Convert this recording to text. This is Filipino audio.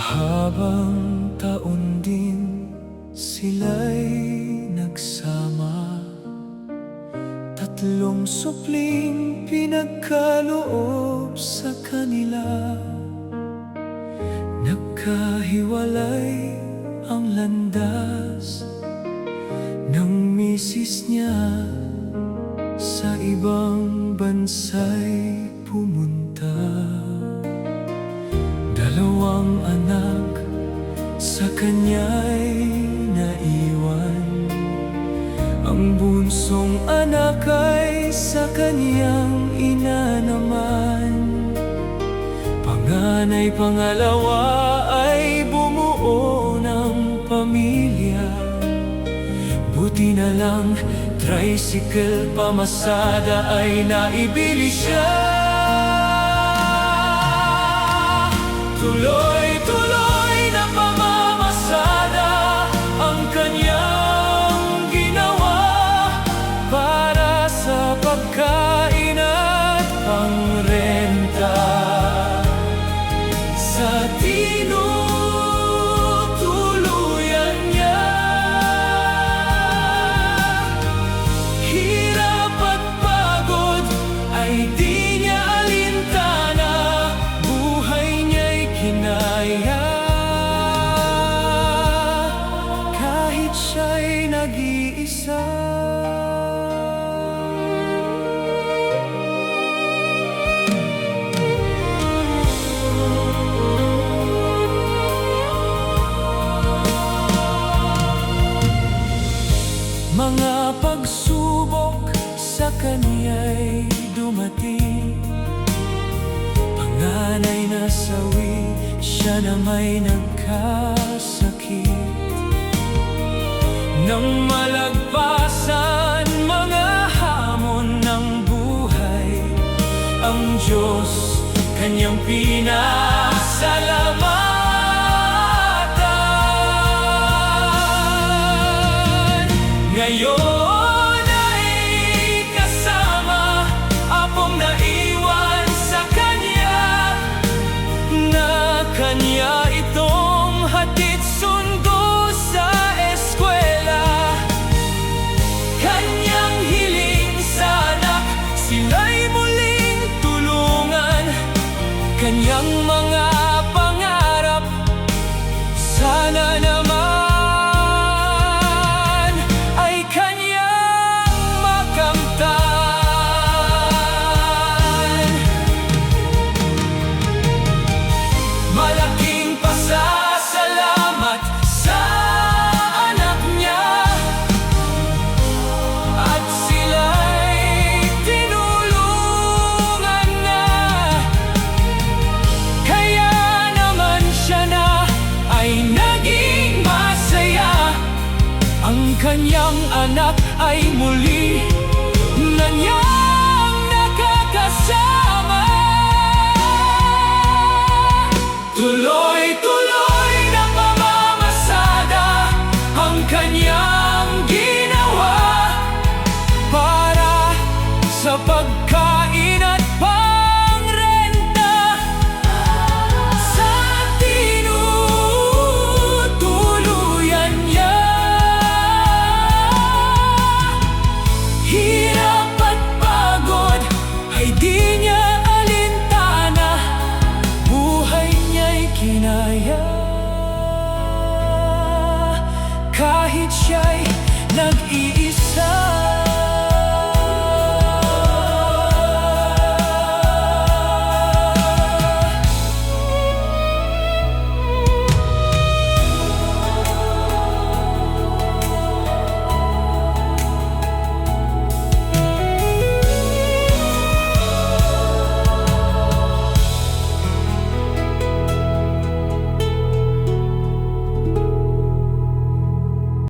Mahabang taon din sila'y nagsama, tatlong supling pinagkaloob sa kanila. Nagkahiwalay ang landas ng misis niya, sa ibang bansa'y pumunta. Dalawang anak sa kanya'y naiwan, ang bunsong anak ay sa kanyang ina naman. Panganay pangalawa ay bumuo ng pamilya, buti na lang tricycle pamasada ay naibili siya. Tuloy-tuloy na pamamasada ang kanyang ginawa, para sa pagkain at pangrenta. Sa tinutuluyan niya, hirap at pagod ay di niya alintana, buhay niya'y kinaya. Kahit siya'y nag-iisa. Mga pagsubok sa kaniya'y dumating, panganay na sawi, siya na may nagkasakit. Nang malagpasan mga hamon ng buhay, ang Diyos kanyang pinasalamatan. Ngayon ay kasama apong naiwan sa kanya, na kanya itong hatid sundo sa eskwela. Kanyang hiling sa anak, sila'y muling tulungan. Kanyang mga pangarap, sana naman kanyang anak ay muli na niyang nakakasama. Tuloy